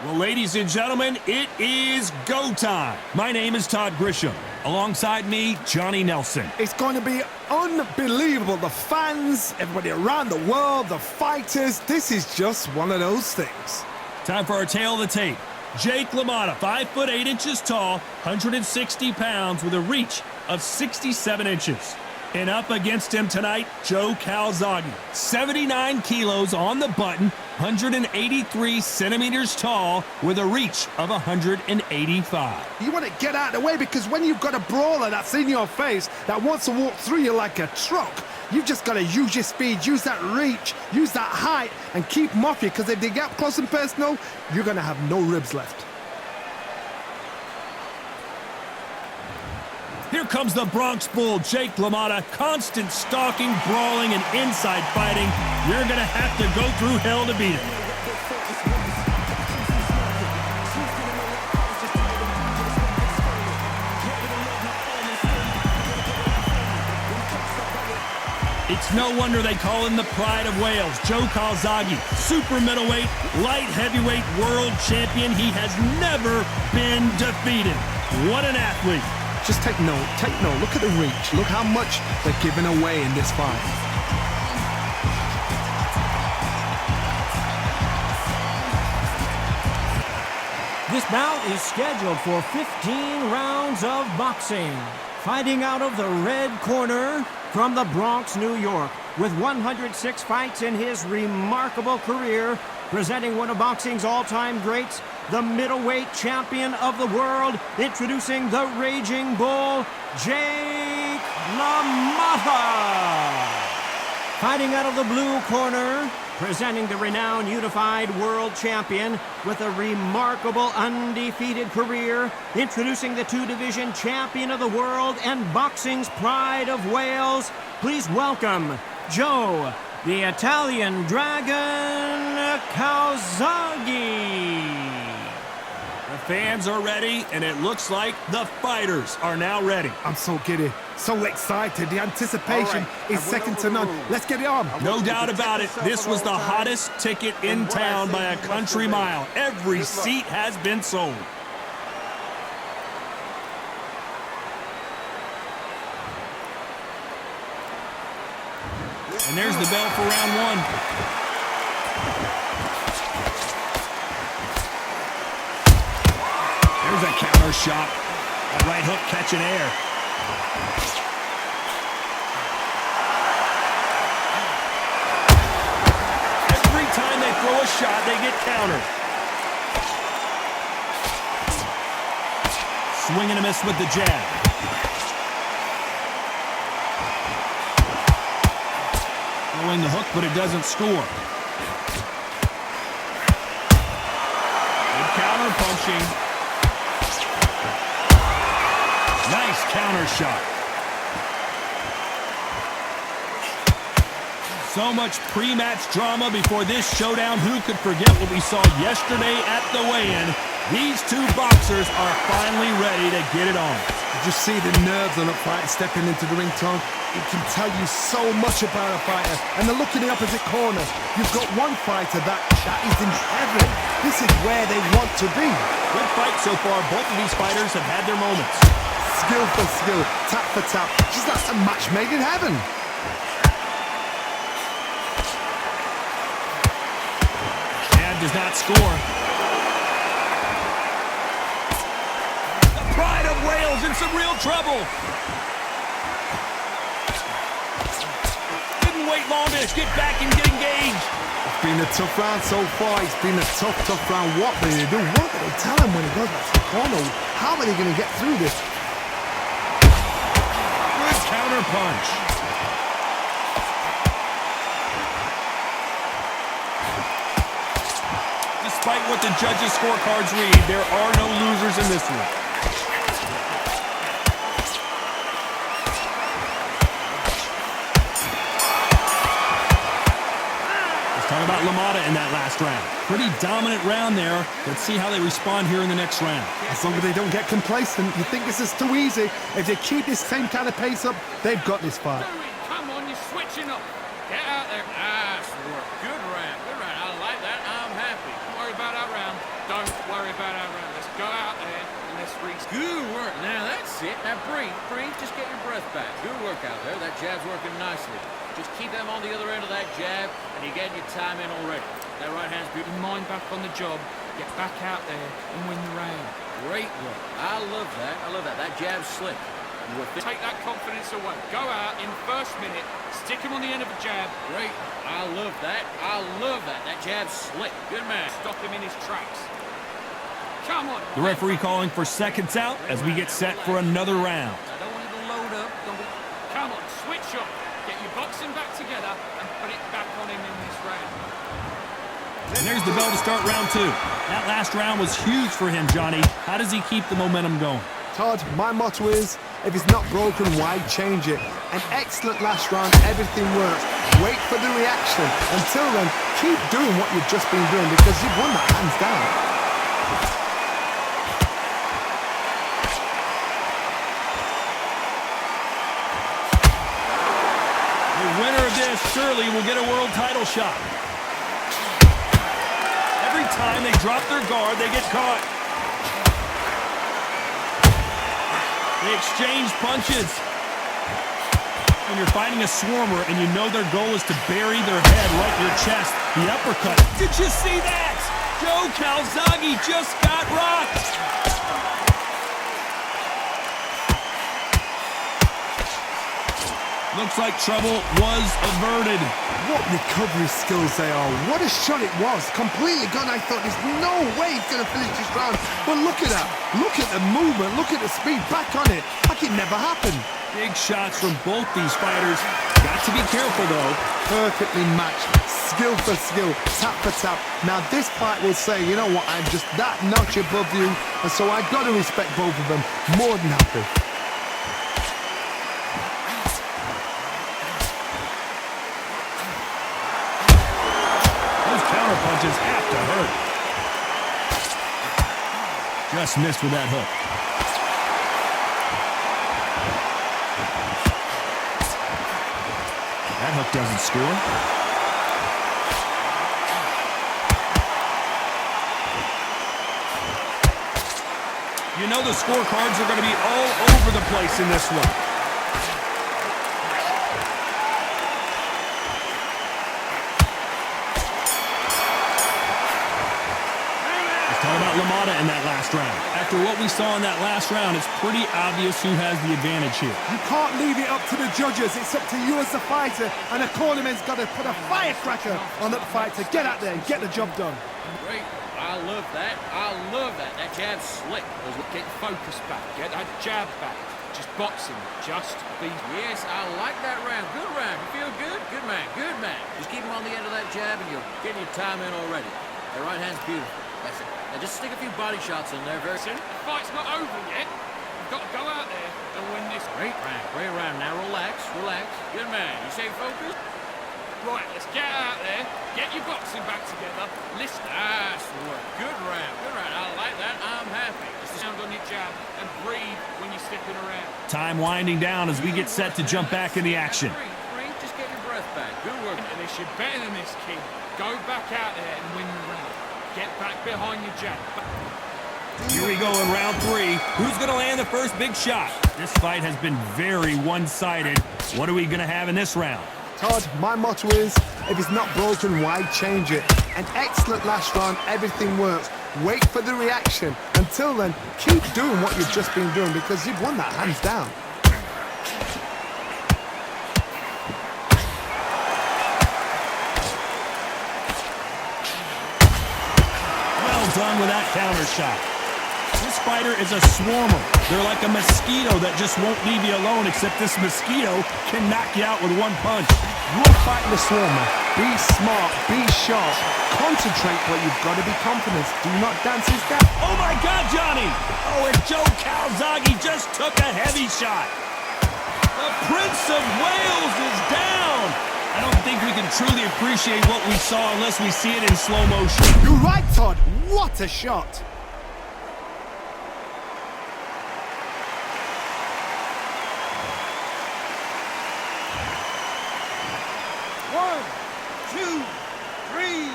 Well, ladies and gentlemen, it is go time. My name is Todd Grisham. Alongside me, Johnny Nelson. It's going to be unbelievable. The fans, everybody around the world, the fighters. This is just one of those things. Time for our tail of the tape. Jake LaMotta, 5 foot 8 inches tall, 160 pounds with a reach of 67 inches. And up against him tonight, Joe Calzaghe, 79 kilos on the button, 183 centimeters tall with a reach of 185. You want to get out of the way because when you've got a brawler that's in your face that wants to walk through you like a truck, you've just got to use your speed, use that reach, use that height, and keep them off you, because if they get up close and personal, you're going to have no ribs left. Here comes the Bronx Bull, Jake LaMotta. Constant stalking, brawling, and inside fighting. You're going to have to go through hell to beat him. It's no wonder they call him the Pride of Wales. Joe Calzaghe, super middleweight, light heavyweight world champion. He has never been defeated. What an athlete. Just take note, look at the reach, look how much they're giving away in this fight. This bout is scheduled for 15 rounds of boxing. Fighting out of the red corner from the Bronx, New York, with 106 fights in his remarkable career, presenting one of boxing's all-time greats, the middleweight champion of the world, introducing the Raging Bull, Jake LaMotta. Fighting out of the blue corner, presenting the renowned unified world champion with a remarkable undefeated career, introducing the two-division champion of the world and boxing's pride of Wales, please welcome Joe, the Italian Dragon, Calzaghe. The fans are ready, and it looks like the fighters are now ready. I'm so giddy, so excited. The anticipation is second to none. Let's get it on. No doubt about it, this was the hottest ticket in town by a country mile. Every seat has been sold. And there's the bell for round one. There's a counter shot. That right hook catching air. Every time they throw a shot, they get countered. Swing and a miss with the jab. Throwing the hook, but it doesn't score. Good counter punching. Nice counter shot. So much pre-match drama before this showdown. Who could forget what we saw yesterday at the weigh-in? These two boxers are finally ready to get it on. Did you see the nerves on a fighter stepping into the ring, Tom? It can tell you so much about a fighter. And then look in the opposite corner. You've got one fighter that is in heaven. This is where they want to be. Good fight so far. Both of these fighters have had their moments. Skill for skill, tap for tap. Just like a match made in heaven. Jab does not score. The Pride of Wales in some real trouble. Didn't wait long to get back and get engaged. It's been a tough round so far. It's been a tough round. What will they do? What will they tell him when he goes back to the corner? How are they going to get through this? Counter punch. Despite what the judges' scorecards read, there are no losers in this one. Let's talk about LaMotta in that last round. Pretty dominant round there. Let's see how they respond here in the next round. As long as they don't get complacent, you think this is too easy. If they keep this same kind of pace up, they've got this fight. Come on, you're switching up. Get out there. Nice work. Good round. I like that. I'm happy. Don't worry about that round. Don't worry about our round. Let's go out there and let's reach. Good work. Now that's it. Now breathe. Just get your breath back. Good work out there. That jab's working nicely. Just keep them on the other end of that jab, and you're getting your time in already. That right hand's beautiful. Mind back on the job. Get back out there and win the round. Great work. I love that. I love that. That jab's slick. Take that confidence away. Go out in first minute. Stick him on the end of a jab. Great. I love that. I love that. That jab's slick. Good man. Stop him in his tracks. Come on. The referee calling for seconds out as we get set for another round. I don't want you to load up. Come on, switch up. Get your boxing back together and put it back on him in this round. And there's the bell to start round two. That last round was huge for him, Johnny. How does he keep the momentum going? Todd, my motto is, if it's not broken, why change it? An excellent last round, everything works. Wait for the reaction. Until then, keep doing what you've just been doing because you've won that hands down. The winner of this surely will get a world title shot. Every time they drop their guard, they get caught. They exchange punches. When you're fighting a swarmer and you know their goal is to bury their head right in your chest, the uppercut. Did you see that? Joe Calzaghe just got rocked. Looks like trouble was averted. What recovery skills they are. What a shot it was. Completely gone. I thought there's no way he's going to finish this round. But look at that. Look at the movement. Look at the speed. Back on it. Like it never happened. Big shots from both these fighters. Got to be careful, though. Perfectly matched. Skill for skill. Tap for tap. Now this fight will say, you know what, I'm just that notch above you. And so I've got to respect both of them. More than happy. Punches have to hurt. Just missed with that hook. That hook doesn't score. You know the scorecards are going to be all over the place in this one. About LaMotta in that last round. After what we saw in that last round, it's pretty obvious who has the advantage here. You can't leave it up to the judges. It's up to you as the fighter, and the cornerman's got to put a firecracker on that fight to get out there and get the job done. Great. I love that. I love that. That jab's slick. Get focus back. Get that jab back. Just boxing. Just be. Yes, I like that round. Good round. You feel good? Good man. Good man. Just keep him on the end of that jab, and you're getting your time in already. That right hand's beautiful. That's it. Now just stick a few body shots in there very soon. The fight's not over yet. You've got to go out there and win this. Great round. Great round. Now relax. Relax. Good man. You stay focused? Right, let's get out there. Get your boxing back together. Listen. Nice work. Good round. Good round. I like that. I'm happy. Just sound on your jab and breathe when you're stepping around. Time winding down as we get set to jump back in the action. Breathe. Just get your breath back. Good work. And if you're better than this, kid, go back out there and win the round. Get back behind your jab. Here we go in round three. Who's going to land the first big shot? This fight has been very one-sided. What are we going to have in this round? Todd, my motto is, if it's not broken, why change it? An excellent last round, everything works. Wait for the reaction. Until then, keep doing what you've just been doing because you've won that hands down. Done with that counter shot. This fighter is a swarmer. They're like a mosquito that just won't leave you alone, except this mosquito can knock you out with one punch. You're fighting a swarmer. Be smart, be sharp. Concentrate, but you've got to be confident. Do not dance his step. Oh my God, Johnny! Oh, and Joe Calzaghe just took a heavy shot. The Prince of Wales is down. I don't think we can truly appreciate what we saw unless we see it in slow motion. You're right, Todd. What a shot. One, two, three,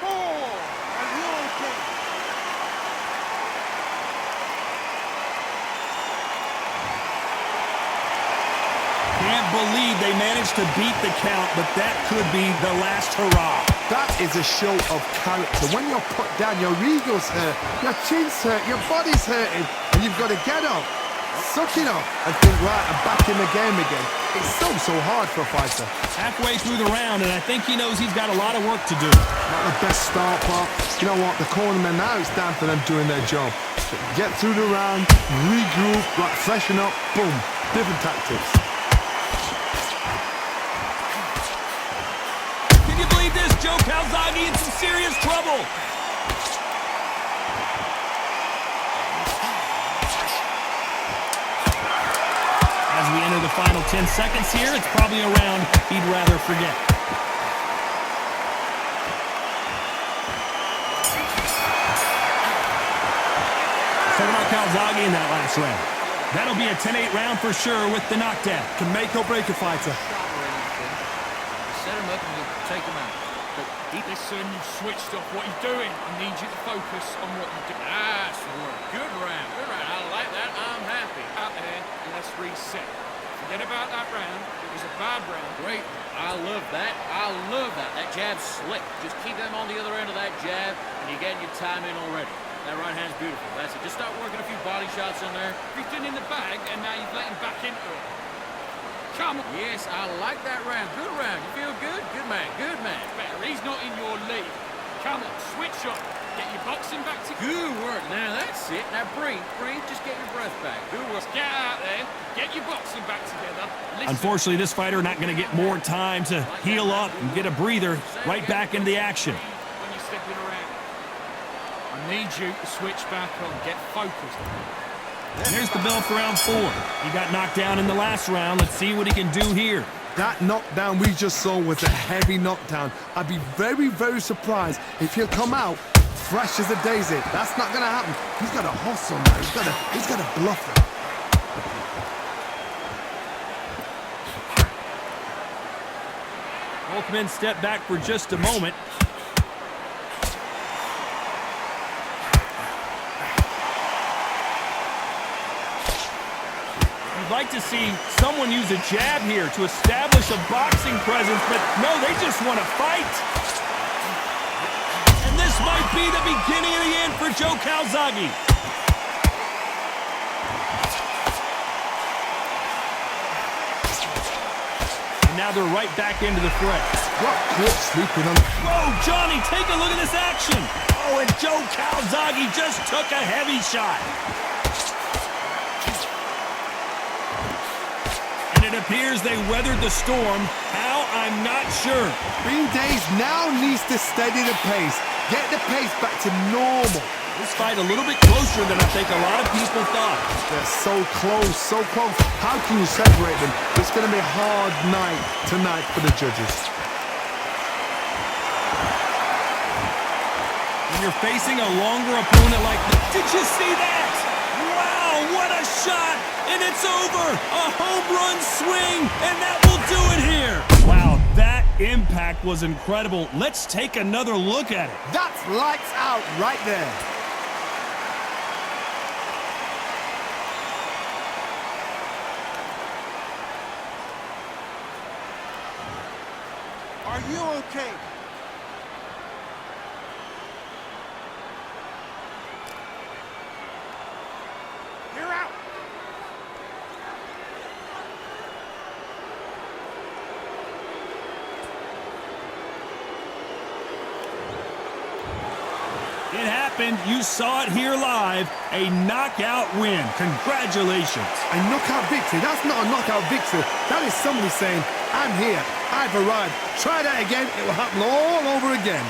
four, and you're okay. they managed to beat the count, but that could be the last hurrah. That is a show of character. When you're put down, your ego's hurt, your chin's hurt, your body's hurting, and you've got to get up, suck it up, and think, right, I'm back in the game again. It's so hard for a fighter. Halfway through the round, and I think he knows he's got a lot of work to do. Not the best start, but you know what? The cornermen now, it's down to them doing their job. Get through the round, regroup, right, freshen up, boom. Different tactics. Can you believe this? Joe Calzaghe in some serious trouble. As we enter the final 10 seconds here, it's probably a round he'd rather forget. Talking about Calzaghe in that last round. That'll be a 10-8 round for sure with the knockdown. Can make or break a fighter. Set him up and you take him out. But listen, you've switched off. What are you doing? I need you to focus on what you're doing. Nice work. Good round. Good round. I like that. I'm happy. Out there, let's reset. Forget about that round. It was a bad round. Great. I love that. I love that. That jab's slick. Just keep them on the other end of that jab, and you're getting your time in already. That right hand's beautiful. That's it. Just start working a few body shots in there. Everything in the bag, and now you've let him back into it. Come on. Yes, I like that round. Good round. You feel good? Good man. Good man. Better. He's not in your league. Come on, switch up. Get your boxing back together. Good work. Now that's it. Now breathe. Breathe. Just get your breath back. Good work. Get out there. Get your boxing back together. Listen. Unfortunately, this fighter not going to get more time to heal up and get a breather right back into the action. When you're stepping around, I need you to switch back on. Get focused. And there's the bell for round 4. He got knocked down in the last round. Let's see what he can do here. That knockdown we just saw was a heavy knockdown. I'd be very surprised if he'll come out fresh as a daisy. That's not going to happen. He's got to hustle now. He's got to bluff it. Both men step back for just a moment. You'd like to see someone use a jab here to establish a boxing presence, but no, they just want to fight. And this might be the beginning of the end for Joe Calzaghe. And now they're right back into the fray. What quick sleeping on. Whoa, Johnny, take a look at this action. Oh, and Joe Calzaghe just took a heavy shot. And it appears they weathered the storm. How? I'm not sure. Green Days now needs to steady the pace. Get the pace back to normal. This fight a little bit closer than I think a lot of people thought. They're so close, so close. How can you separate them? It's going to be a hard night tonight for the judges. When you're facing a longer opponent like this. Did you see that? Wow, what a shot! And it's over! A home run swing, and that will do it here! Wow, that impact was incredible. Let's take another look at it. That's lights out right there. Are you okay? You're out. It happened. You saw it here live. A knockout win. Congratulations. A knockout victory. That's not a knockout victory. That is somebody saying, I'm here. I've arrived. Try that again. It will happen all over again.